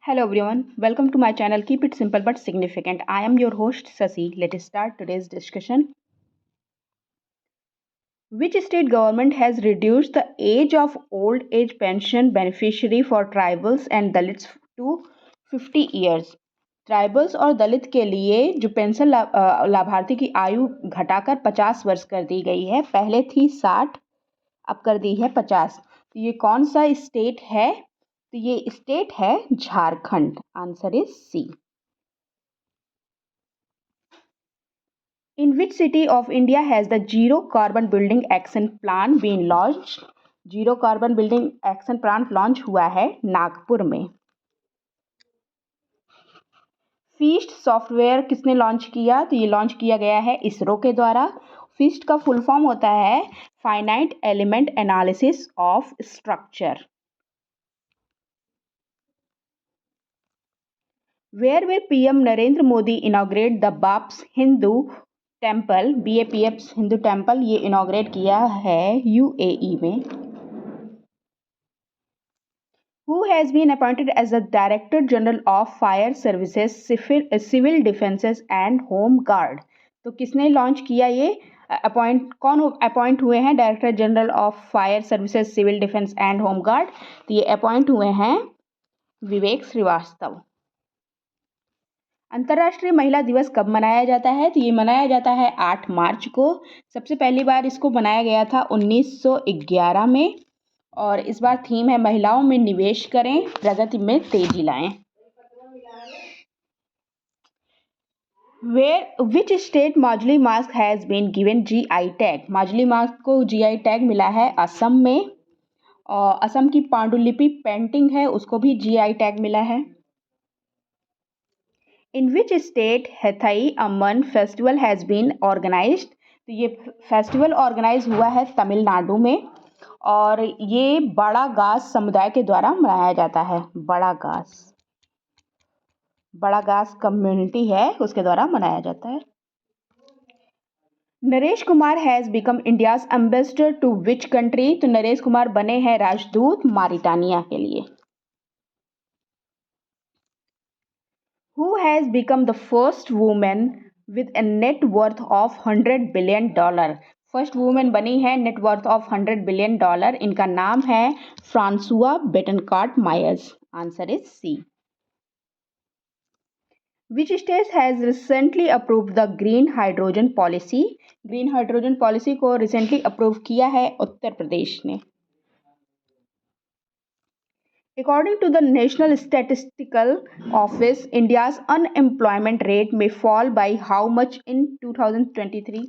Hello everyone, welcome to my channel. Keep it simple but significant. I am your host Sasi. Let us start today's discussion. Which state government has reduced the age of old age pension beneficiary for tribals and dalits to 50 years? Tribals और दलित के लिए जो pension लाभार्थी की आयु घटाकर 50 वर्ष कर दी गई है। पहले थी 60, अब कर दी है 50। तो ये कौन सा स्टेट है? तो ये स्टेट है Jharkhand. Answer is C. In which city of India has the Zero Carbon Building Action Plan been launched? Zero carbon building action plan launch हुआ है नागपुर में। फीस्ट सॉफ्टवेयर किसने लॉन्च किया? तो ये लॉन्च किया गया है इसरो के द्वारा। फीस्ट का फुल फॉर्म होता है finite element analysis of structure. Where will PM Narendra Modi inaugurate the BAPS Hindu temple? BAPS Hindu temple ये इनॉग्रेट किया है UAE में। Who has been appointed as the Director General of Fire Services, Civil Defences and Home Guard? तो किसने launch किया ये? कौन appoint हुए हैं director general of fire services, civil defence and home guard? तो ये अपॉइंट हुए हैं विवेक श्रीवास्तव। अंतर्राष्ट्रीय महिला दिवस कब मनाया जाता है? तो ये मनाया जाता है 8 मार्च को। सबसे पहली बार इसको बनाया गया था 1911 में और इस बार थीम है महिलाओं में निवेश करें, प्रगति में तेजी लाएं। Which state Majuli mask has been given GI tag? Majuli mask को GI टैग मिला है असम में। और असम की पांडुलिपि पेंटिंग है उसको भी GI टैग मिला है। इन विच स्टेट हैथई अमन फेस्टिवल हैज़ बीन ऑर्गेनाइज्ड? तो ये फेस्टिवल ऑर्गेनाइज हुआ है तमिलनाडु में और ये बड़ा गास समुदाय के द्वारा मनाया जाता है। बड़ा गास कम्युनिटी है उसके द्वारा मनाया जाता है। Naresh Kumar has become India's ambassador to which country? तो नरेश कुमार बने हैं राजदूत मारिटानिया के लिए। Who has become the first woman with a net worth of $100 billion? First women बनी है नेट वर्थ ऑफ $100 बिलियन। इनका नाम है Francoise Bettencourt Meyers. Answer is C. Which state has recently approved the green hydrogen policy? Green hydrogen policy को recently approve किया है उत्तर प्रदेश ने। According to the National Statistical Office, India's unemployment rate may fall by how much in 2023?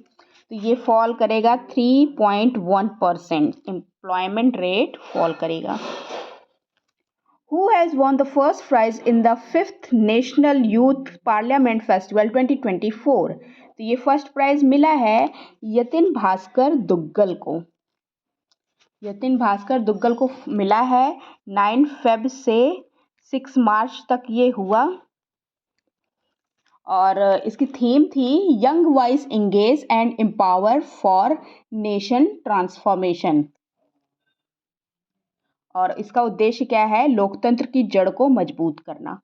तो ये fall करेगा 3.1%। Employment rate fall करेगा। Who has won the first prize in the 5th National Youth Parliament Festival 2024? तो ये first prize मिला है यतिन भास्कर दुग्गल को। यतिन भास्कर दुग्गल को मिला है 9 फेब से 6 मार्च तक ये हुआ और इसकी थीम थी young voice engage and empower for nation transformation. और इसका उद्देश्य क्या है? लोकतंत्र की जड़ को मजबूत करना।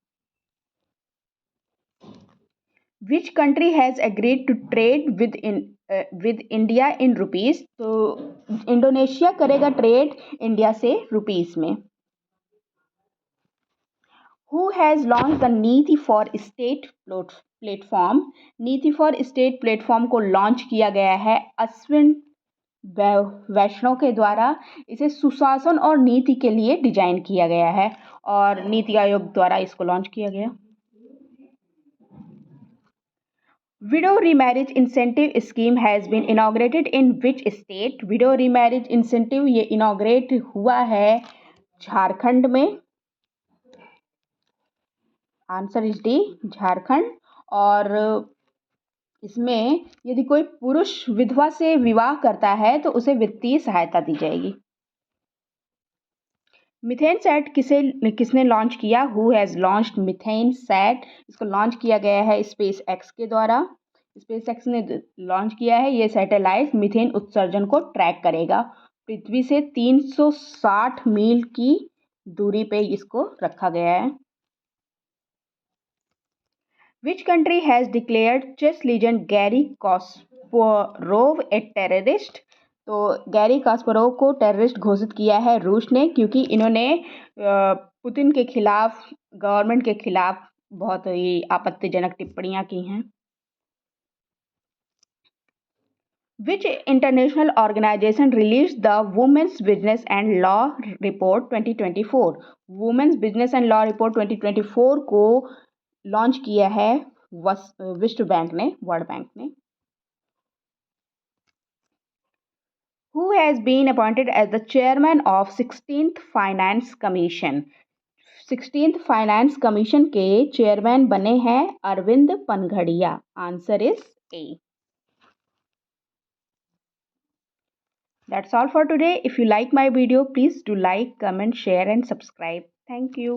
Which country has agreed to trade with India in rupees? तो इंडोनेशिया करेगा ट्रेड इंडिया से रुपीज़ में। Who has launched the NITI for state platform? NITI for state platform को लॉन्च किया गया है अश्विन वैष्णव के द्वारा। इसे सुशासन और नीति के लिए डिजाइन किया गया है और नीति आयोग द्वारा इसको लॉन्च किया गया। Widow remarriage incentive scheme has been inaugurated in which state? Widow remarriage incentive ये इनॉग्रेट हुआ है झारखंड में। Answer is D, Jharkhand. और इसमें यदि कोई पुरुष विधवा से विवाह करता है तो उसे वित्तीय सहायता दी जाएगी। मिथेन सैट किसने लॉन्च किया? Who has launched methane sat? इसको लॉन्च किया गया है स्पेस एक्स के द्वारा। स्पेस एक्स ने लॉन्च किया है। ये सैटेलाइट मिथेन उत्सर्जन को ट्रैक करेगा। पृथ्वी से 360 मील की दूरी पे इसको रखा गया है। Which country has declared chess legend Garry Kasparov a terrorist? तो गैरी कास्परोव को टेररिस्ट घोषित किया है रूस ने, क्योंकि इन्होंने पुतिन के खिलाफ, गवर्नमेंट के खिलाफ बहुत ही आपत्तिजनक टिप्पणियां की हैं। Which international organization released the Women's Business and Law Report 2024? Women's Business and Law Report 2024 को लॉन्च किया है विश्व बैंक ने, वर्ल्ड बैंक ने। Who has been appointed as the chairman of 16th Finance Commission? 16th Finance Commission के chairman बने हैं Arvind Panagariya. Answer is A. That's all for today. If you like my video, please do like, comment, share and subscribe. Thank you.